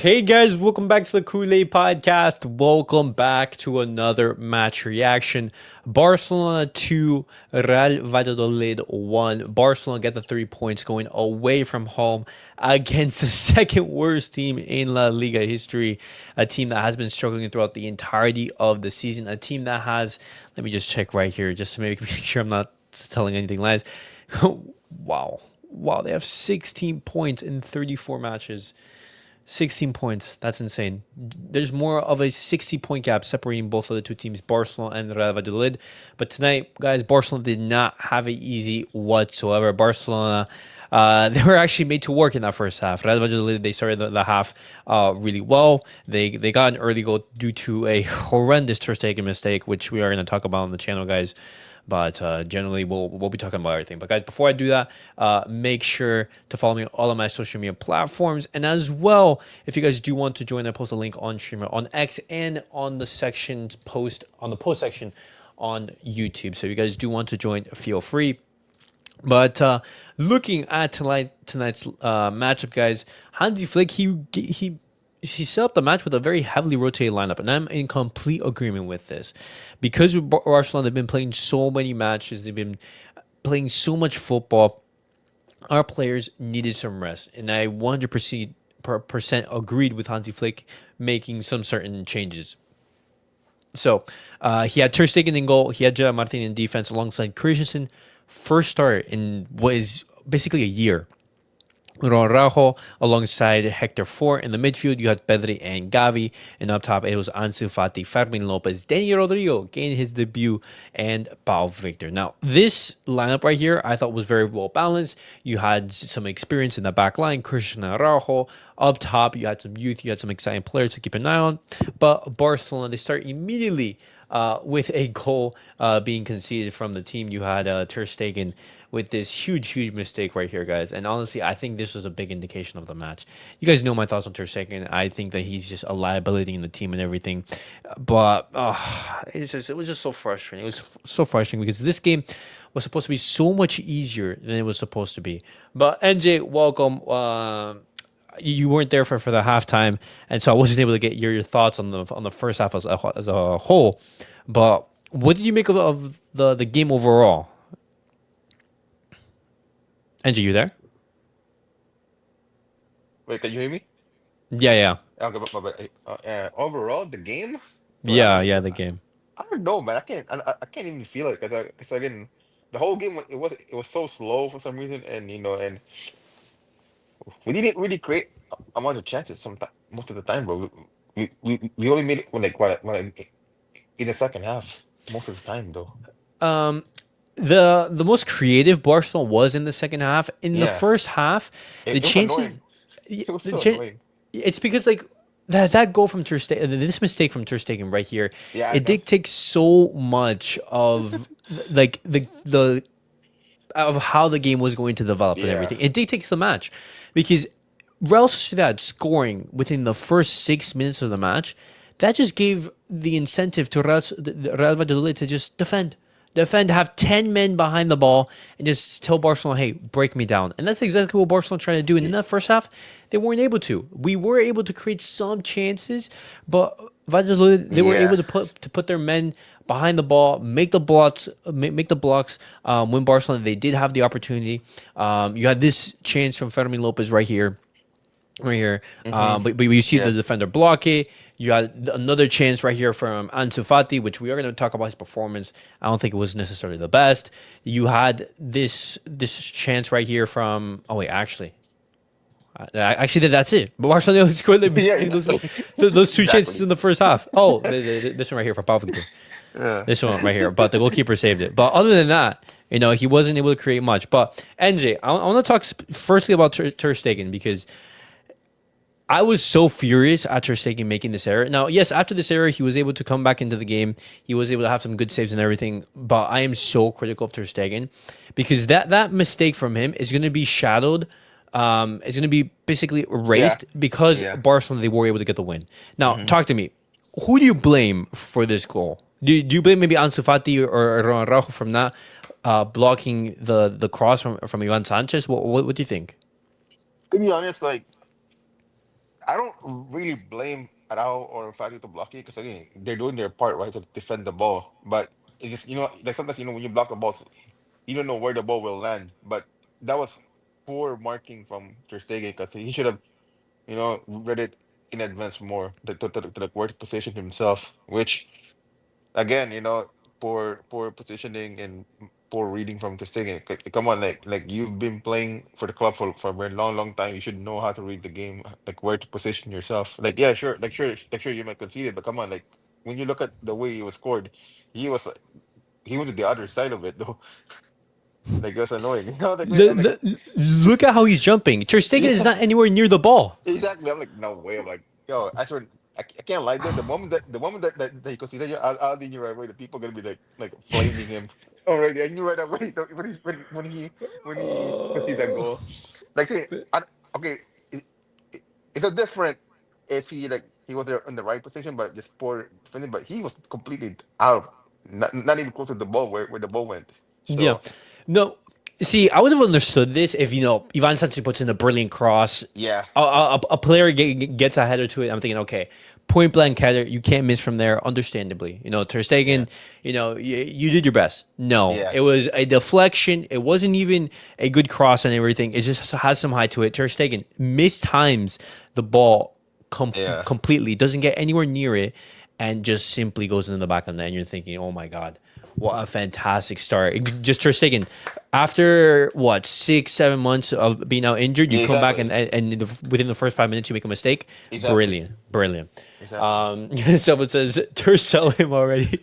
Hey guys, welcome back to the CulePodcast. Welcome back to another match reaction. Barcelona 2, Real Valladolid 1. Barcelona get the 3 points going away from home against the second worst team in La Liga history. A team that has been struggling throughout the entirety of the season. A team that has, let me just check right here just to make sure I'm not telling anything lies. Wow, they have 16 points in 34 matches. 16 points. That's insane. There's more of a 60-point gap separating both of the two teams, Barcelona and Real Valladolid. But tonight, guys, Barcelona did not have it easy whatsoever. Barcelona, they were actually made to work in that first half. Real Valladolid, they started the half really well. They got an early goal due to a horrendous Ter Stegen mistake, which we are going to talk about on the channel, guys. But generally, we'll be talking about everything. But guys, before I do that, make sure to follow me on all of my social media platforms. And as well, if you guys do want to join, I post a link on Streamer, on X, and on the post section on YouTube. So if you guys do want to join, feel free. But looking at tonight's matchup, guys, Hansi Flick, he set up the match with a very heavily rotated lineup, and I'm in complete agreement with this. Because Barcelona, they've been playing so many matches, they've been playing so much football, our players needed some rest, and I 100% agreed with Hansi Flick making some certain changes. So he had Ter Stegen in goal, he had Gerard Martin in defense alongside Christensen, first start in what is basically a year. Rajo alongside Hector Fort. In the midfield, you had Pedri and Gavi. And up top, it was Ansu Fati, Fermín Lopez, Dani R gained his debut, and Pau Víctor. Now, this lineup right here, I thought was very well balanced. You had some experience in the back line, Christian Araujo. Up top, you had some youth, you had some exciting players to keep an eye on. But Barcelona, they start immediately with a goal being conceded from the team. You had Ter Stegen with this huge mistake right here, guys. And honestly, I think this was a big indication of the match. You guys know my thoughts on Ter Stegen. I think that he's just a liability in the team and everything. But it was just so frustrating. It was so frustrating because this game was supposed to be so much easier than it was supposed to be. But NJ, welcome. You weren't there for the halftime, and so I wasn't able to get your thoughts on the first half as a whole. But what did you make of the game overall? Angie, you there? Wait, can you hear me? Yeah. Okay, overall, the game, Yeah, the game. I don't know, man. I can't even feel it because again, the whole game it was so slow for some reason, and and we didn't really create a lot of chances. Most of the time, bro. We only made it when like what in the second half most of the time though. Um, the most creative Barcelona was in the second half. In the Yeah, first half, the it was chances, annoying. It was the so chan annoying. it's because like that goal from Ter Stegen, this mistake from Ter Stegen right here, Yeah, I it know. dictates so much of like the of how the game was going to develop and Yeah, everything. It dictates the match because Real Sociedad scoring within the first 6 minutes of the match, that just gave the incentive to Real Valladolid to just defend, have 10 men behind the ball, and just tell Barcelona, hey, break me down. And that's exactly what Barcelona tried to do. And in that first half, they weren't able to. We were able to create some chances, but Valladolid, they were able yeah. to put their men behind the ball, make the blocks, when Barcelona, they did have the opportunity. You had this chance from Fermín Lopez right here. Mm-hmm. But you see the Yeah. defender block it. You had another chance right here from Ansu Fati, which we are going to talk about his performance. I don't think it was necessarily the best. You had this chance right here from. Oh wait, actually, that's it. But Barcelona scored Yeah, those two chances exactly. in the first half. Oh, this one right here from Pau Víctor. Yeah. This one right here. But the goalkeeper saved it. But other than that, he wasn't able to create much. But NJ, I want to talk firstly about Ter Stegen because I was so furious at Ter Stegen making this error. Now, yes, after this error, he was able to come back into the game. He was able to have some good saves and everything. But I am so critical of Ter Stegen because that mistake from him is going to be shadowed. Is going to be basically Yeah. erased because Yeah. Barcelona, they were able to get the win. Now, Hmm. talk to me. Who do you blame for this goal? Do you blame maybe Ansu Fati or Rajo from not blocking the cross from Ivan Sanchez? What do you think? To be honest, like I don't really blame Arao or Fati to block it because again they're doing their part right to defend the ball. But it's just like sometimes when you block the ball, you don't know where the ball will land. But that was poor marking from Ter Stegen because he should have read it in advance more to where to position himself. Which again poor positioning and poor reading from Ter Stegen. Come on, like you've been playing for the club for a very long time. You should know how to read the game, like where to position yourself. Like yeah, sure, like sure you might concede it, but come on, like when you look at the way he was scored, he was he went to the other side of it though. Like that's annoying. Like The, like look at how he's jumping. Ter Stegen is yeah, not anywhere near the ball. exactly. I'm like no way. I'm like yo, I swear. I can't lie there. The moment that he considered out in right away, the people gonna be like flaming him. Already, I knew right away when he conceded that goal. Like say, okay, it, it, it's a different if he was there in the right position, but just poor defending. But he was completely out of not even close to the ball where the ball went. Yeah. So No. See, I would have understood this if Ivan Santos puts in a brilliant cross. yeah, A player gets a header to it. I'm thinking, okay, point blank header, you can't miss from there. Understandably, Ter yeah, Stegen, you did your best. No, yeah, it was a deflection. It wasn't even a good cross and everything. It just has some height to it. Ter Stegen mistimes the ball yeah. completely. Doesn't get anywhere near it, and just simply goes into the back of the net. And you're thinking, oh my god. What a fantastic start. Just Ter Stegen, after what 6 7 months of being out injured, you Yeah, come back exactly, and within the first 5 minutes you make a mistake. exactly, Brilliant, brilliant. exactly. Someone says Ter sell him already,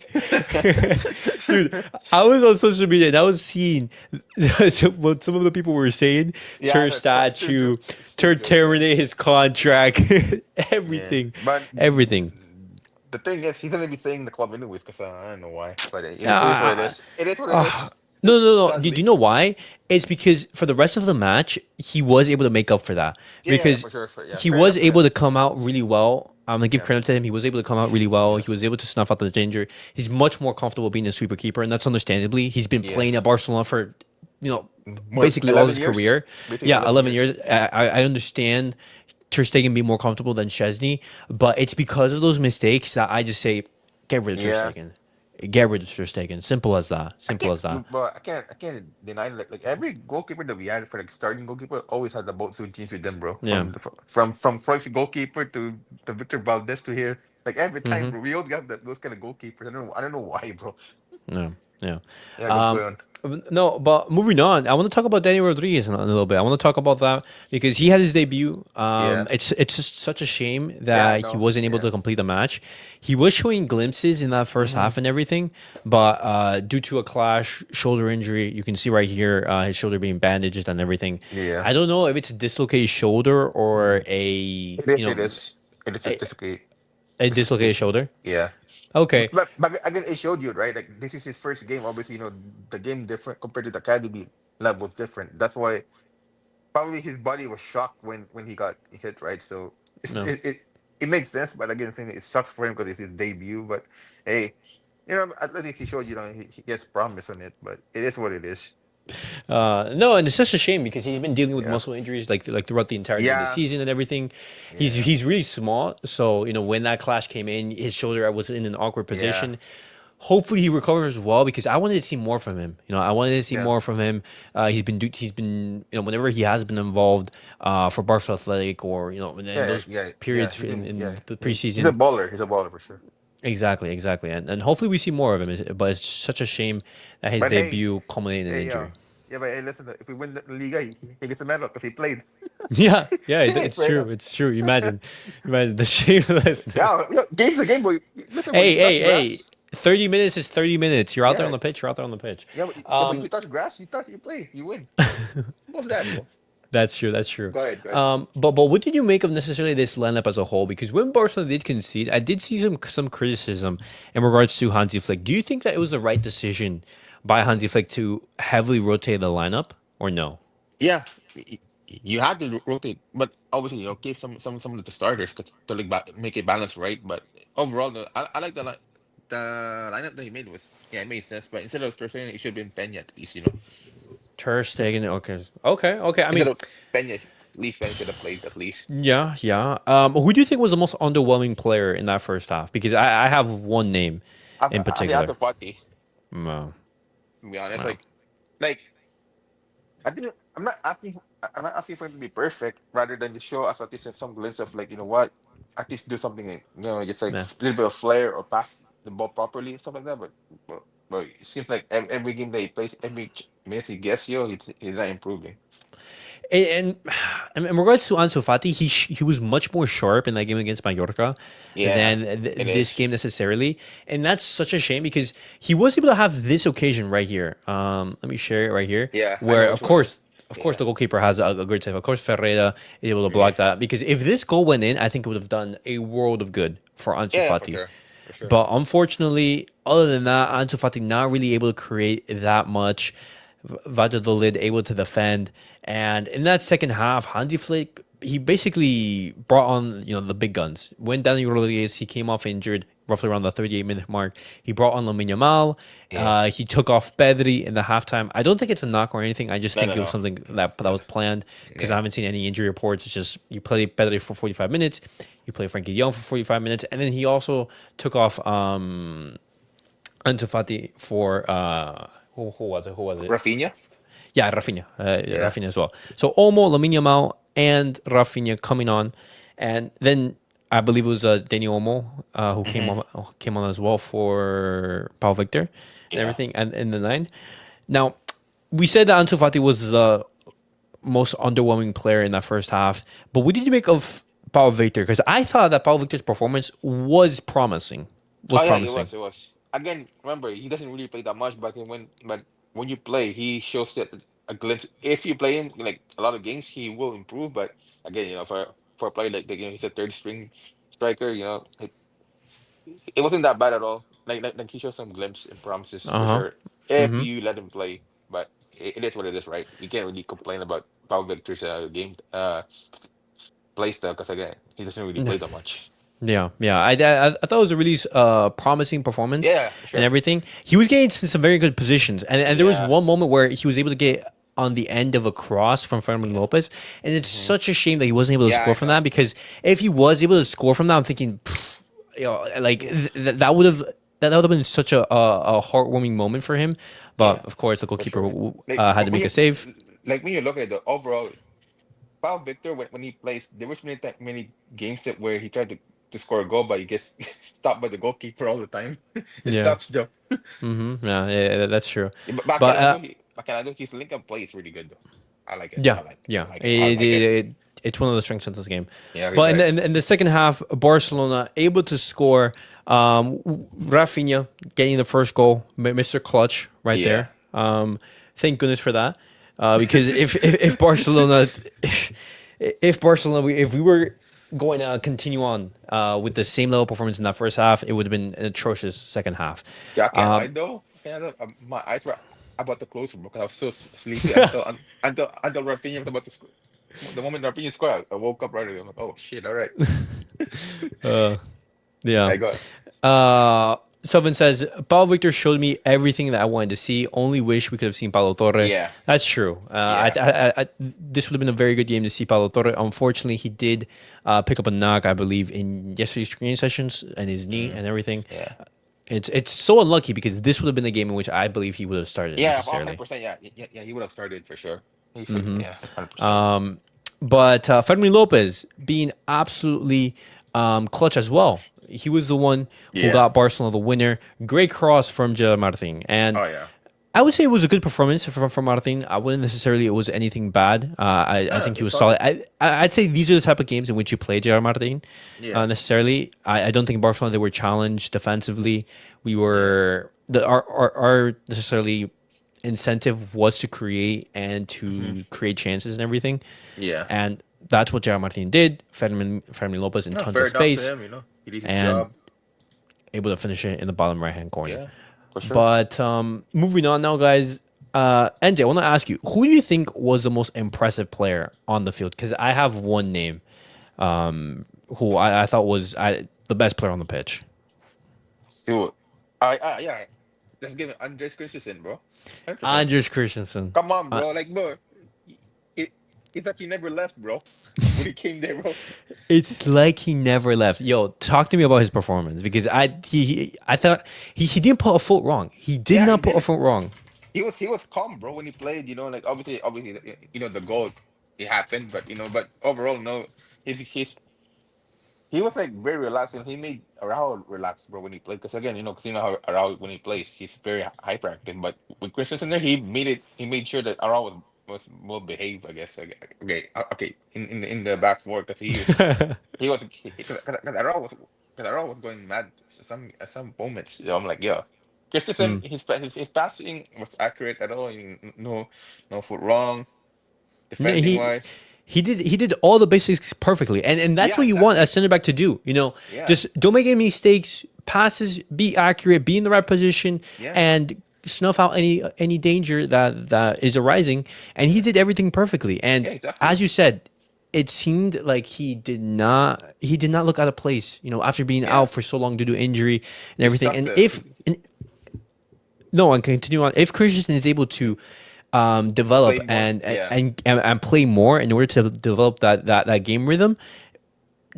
dude. I was on social media and I was seeing what some of the people were saying. Yeah, Ter it's still statue, joke. It's still Ter jokes, yeah. terminate his contract, Yeah, everything, but everything. the thing is, he's gonna be staying in the club anyways. Because I don't know why, but it is what it Uh, is. It is what it is. No, no, no. Do you Sadly, know why? It's because for the rest of the match, he was able to make up for that yeah, because for sure. Yeah, he fair was enough to him. able to come out really well. I'm gonna give Yeah, credit to him. He was able to come out really well. He yes, was able to snuff out the danger. He's much more comfortable being a sweeper keeper, and that's understandably. He's been yeah. playing at Barcelona for, More basically all 11 his years, career. basically Yeah, 11 11 years. years. I understand Ter Stegen being more comfortable than Chesney, but it's because of those mistakes that I just say, get rid of Ter Yeah, Stegen. Get rid of Ter Stegen. Simple as that. I Simple can't, as that. but I can't deny like every goalkeeper that we had for like starting goalkeeper always had the boat soon change with them, bro. Yeah. From first goalkeeper to Victor Valdez to here, like every time, Mm-hmm. bro, we all got those kind of goalkeepers. I don't know why, bro. Yeah, yeah. Yeah, go Um, on. no, but moving on, I want to talk about Danny Rodriguez in a little bit. I want to talk about that because he had his debut. Yeah, It's just such a shame yeah, I that he know. wasn't able Yeah. to complete the match. He was showing glimpses in that first Hmm. half and everything, but due to a clash, shoulder injury, you can see right here his shoulder being bandaged and everything. Yeah. I don't know if it's a dislocated shoulder or It is. It is. It is. a, It's okay. a It's dislocated okay. shoulder. Yeah. Okay. But again, it showed you right. Like this is his first game. Obviously, the game different compared to the academy level was different. That's why probably his body was shocked when he got hit. Right. So No. it makes sense. But again, saying it sucks for him because it's his debut. But hey, at least he showed he has promise on it. But it is what it is. No, and it's such a shame because he's been dealing with Yeah. muscle injuries like throughout the entirety of the Yeah. season and everything. He's Yeah. he's really small, so when that clash came in, his shoulder was in an awkward Yeah. position. Hopefully he recovers well because I wanted to see more from him. I wanted to see Yeah. more from him. He's been whenever he has been involved for Barça Athletic or in Yeah. those Yeah. Yeah. periods He's been. in Yeah. the He's a preseason. baller. He's a baller for sure. Exactly, exactly, and hopefully we see more of him. But it's such a shame that his But hey, debut culminated in hey, injury. yeah, but hey, listen, if we win the Liga, he gets a medal because he played. Yeah, yeah, it's Fair true. enough. It's true. Imagine the shamelessness. Yeah, game's a game, boy. Listen, when Hey, you touch hey, hey. grass, 30 minutes is 30 minutes. You're out there on yeah, the pitch. You're out there on the pitch. yeah, but if you touch grass, you play, you win. What's that, bro? That's true. That's true. Go ahead. But what did you make of necessarily this lineup as a whole? Because when Barcelona did concede, I did see some criticism in regards to Hansi Flick. Do you think that it was the right decision by Hansi Flick to heavily rotate the lineup, or no? Yeah, you had to rotate, but obviously, keep some of the starters to like make it balanced, right? But overall, I like the lineup that he made was yeah, it made sense. But instead of Sterling, it should have been Pena at least, Ter Stegen. Okay. Okay. Okay. I instead mean, of Pena. Lee Feng should have played at least. Yeah, yeah. Who do you think was the most underwhelming player in that first half? Because I have one name in I think particular. after Fati, No, to be honest, no. like I didn't. I'm not asking for him to be perfect. Rather than to show us at least some glimpse of like, you know what, at least do something. Just like Yeah. a little bit of flair or pass the ball properly, stuff like that. But it seems like every game that he plays, every minute he gets, he's not improving. And in regards to Ansu Fati, he was much more sharp in that game against Mallorca Yeah, than it this is. game necessarily, and that's such a shame because he was able to have this occasion right here. Let me share it right here, Yeah, I where know which one it is. of course, Yeah, the goalkeeper has a great save. Of course, Ferreira is able to yeah, block that because if this goal went in, I think it would have done a world of good for Ansu yeah, for Fati. sure, for sure. But unfortunately, other than that, Ansu Fati not really able to create that much. Valladolid able to defend, and in that second half, Hansi Flick he basically brought on the big guns. When Dani R he came off injured roughly around the 38-minute mark. He brought on Lamine Yamal. Yeah, He took off Pedri in the halftime. I don't think it's a knock or anything. I just no, think no, it was no, something that was planned because I yeah, haven't seen any injury reports. It's just you play Pedri for 45 minutes, you play Frankie Young for 45 minutes, and then he also took off Ansu Fati for who was it? Who was it? Rafinha. Yeah, Raphinha. Yeah. Raphinha as well. So Olmo, Lamine Yamal, and Raphinha coming on, and then I believe it was Danny Olmo who Hmm. came on as well for Pau Victor and Yeah. everything, and in the nine. Now, we said that Ansu Fati was the most underwhelming player in that first half, but what did you make of Pau Victor? Because I thought that Pau Victor's performance was promising. Was Oh yeah, it promising. was. It was. Again, remember he doesn't really play that much, but when you play, he shows that a glimpse. If you play him like a lot of games, he will improve. But again, for a player like he's a third string striker. It wasn't that bad at all. Like he showed some glimpse and promises Uh for huh. sure if Mm-hmm. you let him play. But it is what it is, right? You can't really complain about Pau Victor's game play style because again, he doesn't really play that much. Yeah, yeah. I thought it was a really promising performance Yeah, for and sure. everything. He was getting to some very good positions, and there was Yeah, one moment where he was able to get on the end of a cross from Fermin yeah. Lopez, and it's Hmm. such a shame that he wasn't able to Yeah, score I from know. that because if he was able to score from that, I'm thinking, like that would have that would have been such a heartwarming moment for him. But Yeah, of course, the for goalkeeper sure. Like had to when make a you save. when you look at the overall, Pau Victor when he plays, there was many games where he tried to score a goal, but he gets stopped by the goalkeeper all the time. It Yeah. sucks, though. Yeah, yeah, that's true. Yeah, But But his link up play is really good though. I like it. yeah, I like it. yeah. I like it. I like it. It's one of the strengths of this game. Yeah, he's But right. in the second half, Barcelona able to score. Raphinha getting the first goal, Mr. Clutch right Yeah. there. Thank goodness for that. Because if Barcelona, if Barcelona, if we were going to continue on with the same level of performance in that first half, it would have been an atrocious second half. Yeah, I can't lie though. I can't lie. My eyes were about to close because I was so sleepy until Raphinha was about to score. The moment Raphinha scored, I woke up right away. I'm like, oh shit, all right. Yeah. I got Someone says, Paulo Victor showed me everything that I wanted to see. Only wish we could have seen Paulo Torre. yeah, That's true. yeah. This would have been a very good game to see Paulo Torre. Unfortunately, he did pick up a knock, I believe, in yesterday's training sessions and his knee Mm, and everything. yeah. It's so unlucky because this would have been a game in which I believe he would have started Yeah, necessarily. 100%. Yeah, yeah. He would have started for sure. He should. Yeah, 100%. But Fermin Lopez being absolutely clutch as well. He was the one who Yeah. got Barcelona the winner. Great cross from Gerard Martin. And Oh yeah. I would say it was a good performance from Martin. I wouldn't necessarily it was anything bad. I No, think he it's was solid. solid. I'd say these are the type of games in which you play Gerard Martin. Yeah. Necessarily, I don't think Barcelona they were challenged defensively. We Yeah. were our necessarily incentive was to create and Hmm. to create chances and everything, Yeah. and that's what Gerard Martin did. Fermin Lopez in No, tons of fair enough to space him. He did his and job. able to finish it in the bottom right hand corner. Yeah, for sure. But moving on now, guys. NJ, I want to ask you, who do you think was the most impressive player on the field? Because I have one name, who I thought was the best player on the pitch. So, yeah. Let's give it Andres Christensen, bro. 100%. Andres Christensen. Come on, Uh, bro. Like, bro. It, It's like he never left, bro. When he came there, bro. It's like he never left. Yo, talk to me about his performance because I thought he didn't put a foot wrong. He did Yeah, he not put a didn't. foot wrong. He was calm, bro, when he played. Like obviously, the goal it happened, but but overall, no, he's he was like very relaxed, and he made Araujo relax, bro, when he played. Because again, because how Araujo when he plays, he's very hyperactive. But with Christensen there, he made sure that Araujo was well behaved. I guess. Okay. In the back four, because he was because Araujo was going mad at some moments. So I'm like, yeah. Christensen, Mm. his passing was accurate at all. No foot wrong, Yeah, defending wise. he did all the basics perfectly, and that's Yeah, what you want a exactly. center back to do. Yeah, Just don't make any mistakes. Passes, be accurate, be in the right position, yeah, and snuff out any danger that is arising. And he did everything perfectly. And yeah, exactly. as you said, it seemed like he did not look out of place. After being Yeah, out for so long due to injury and he's everything. such And a if and no, and continue on. If Christensen is able to develop play more. and, Yeah, and play more in order to develop that game rhythm,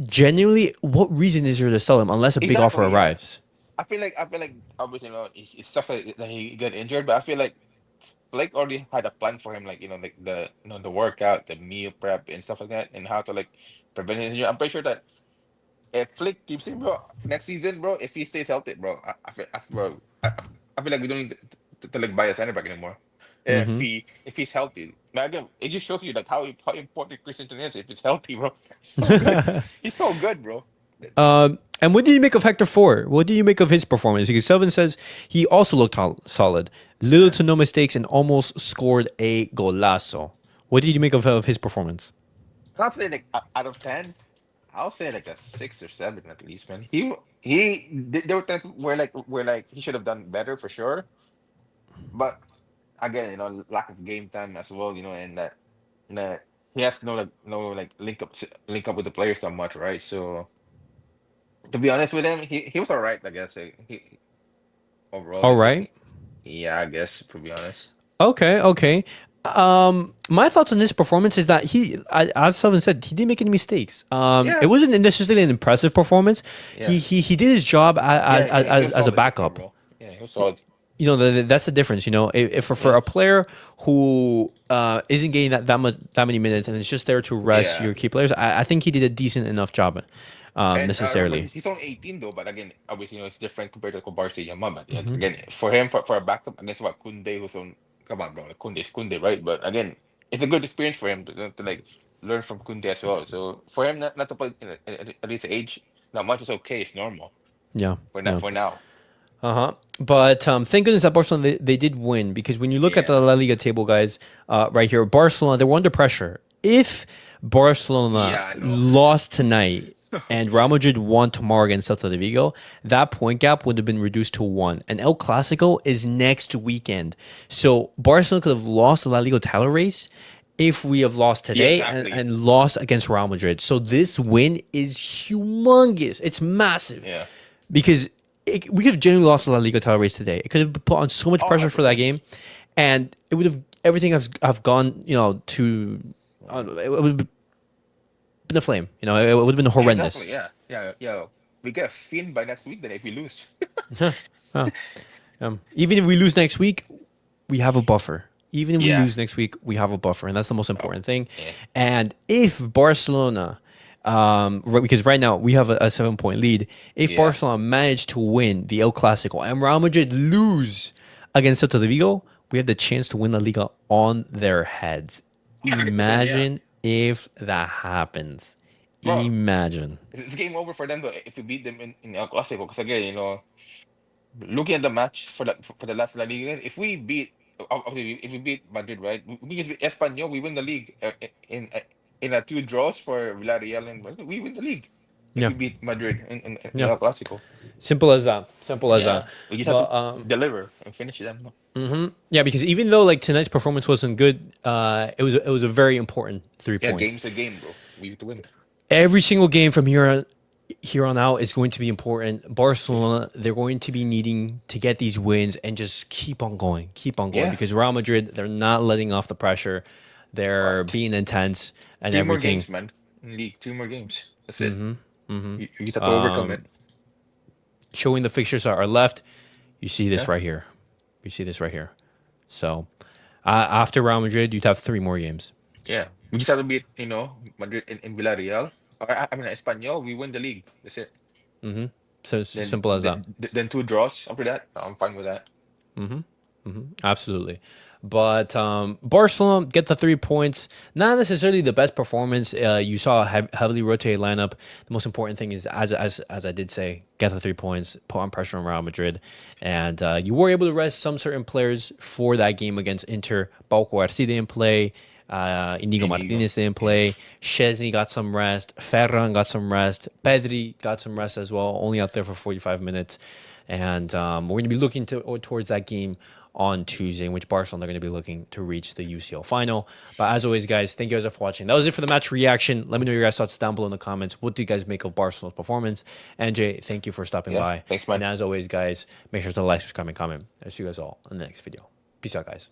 genuinely, what reason is there to sell him unless a big offer exactly. Yeah, arrives? I feel like obviously it sucks that he got injured, but I feel like Flake already had a plan for him, like like the workout, the meal prep, and stuff like that, and how to like prevent injury. I'm pretty sure that if Flick keeps him, bro, next season, bro, if he stays healthy, bro, I feel like we don't need to like buy a center back anymore. Hmm. If he's healthy, now again, it just shows you like how important Christensen is if he's healthy, bro. He's so good. He's so good, bro. And what do you make of Hector Four? What do you make of his performance? Because Selvin says he also looked solid, little Yeah. to no mistakes, and almost scored a golazo. What did you make of his performance? I'll say like out of 10, I'll say like a 6 or 7 at least, man. There were times where he should have done better for sure, but again, lack of game time as well, and that he has no link up with the players that much, right? So to be honest with him, he was all right, I guess. He overall, All right. yeah, I guess to be honest, Okay. Okay. My thoughts on this performance is that as Selvin said, he didn't make any mistakes. It yeah, wasn't necessarily an impressive performance. yeah, He did his job as yeah, he was as a solid backup. overall. Yeah, he was solid. That's the difference. If for Yeah, a player who isn't getting that many minutes and is just there to rest yeah. your key players, I think he did a decent enough job, And remember, necessarily. he's only 18 though, but again, obviously, it's different compared to Barça and Yamal. But again, for him, for a backup against what Kunde, who's on, come on, bro, like Kunde's Kunde, right? But again, it's a good experience for him to like learn from Kunde as well. So for him, not to play at this age, not much is okay. It's normal Yeah, yeah. for now. Uh-huh. But thank goodness that Barcelona they did win because when you look at Yeah, the La Liga table, guys, right here, Barcelona they were under pressure. If Barcelona yeah, I know. lost tonight and Real Madrid won tomorrow against Celta de Vigo, that point gap would have been reduced to one. And El Clasico is next weekend, so Barcelona could have lost the La Liga title race if we have lost Yeah, today exactly. and lost against Real Madrid. So this win is humongous. It's massive Yeah. because we could have genuinely lost the La Liga title race today. It could have put on so much Oh, pressure for that 100%. game, and it would have everything have gone to it would have been a flame. It would have been Yeah, exactly. horrendous. Yeah, yeah, yeah. We get a fin by next week then if we lose. Huh. Even if we lose next week, we have a buffer. Even if we Yeah. lose next week, we have a buffer, and that's the most Oh, important thing. yeah. And if Barcelona, because right now we have a 7 point lead, if Yeah. Barcelona manage to win the El Clasico and Real Madrid lose against Celta de Vigo, we have the chance to win La Liga on their heads. 100%. Yeah. Imagine if that happens. Bro, Imagine. it's game over for them though if we beat them in El Clasico. Because again, looking at the match for the last La Liga, if we beat Madrid, right? We just beat Espanyol, we win the league in a 2 draws for Villarreal and we win the league if Yeah, we beat Madrid in yeah. El Clasico. Simple as that. Simple as that. Yeah, we just have But to deliver and finish them. yeah, because even though like tonight's performance wasn't good, it was a very important three Yeah, points. game's a game, bro. We need to win. Every single game from here on out is going to be important. Barcelona, they're going to be needing to get these wins and just keep on going Yeah, because Real Madrid, they're not letting off the pressure. They're What? being intense and 3 more everything. games, man. In league, 2 more games. That's it. Mm-hmm. You just have to overcome it. Showing the fixtures are left. You see this Yeah. right here. You see this right here. So after Real Madrid, you'd have 3 more games. Yeah. We just have to beat, Madrid in Villarreal. Or, I mean, Espanyol, we win the league. That's it. So it's Then, simple as that. then 2 draws after that. I'm fine with that. Absolutely. But Barcelona get the 3 points. Not necessarily the best performance. You saw a heavily rotated lineup. The most important thing is, as I did say, get the 3 points, put on pressure on Real Madrid. And you were able to rest some certain players for that game against Inter. Pau Víctor didn't play. Inigo Martinez didn't play. Szczesny got some rest. Ferran got some rest. Pedri got some rest as well, only out there for 45 minutes. And we're going to be looking towards that game on Tuesday, in which Barcelona are going to be looking to reach the UCL final. But as always, guys, thank you guys for watching. That was it for the match reaction. Let me know your guys' thoughts down below in the comments. What do you guys make of Barcelona's performance? NJ, thank you for stopping by. Thanks, man. And as always, guys, make sure to like, subscribe, and comment. I'll see you guys all in the next video. Peace out, guys.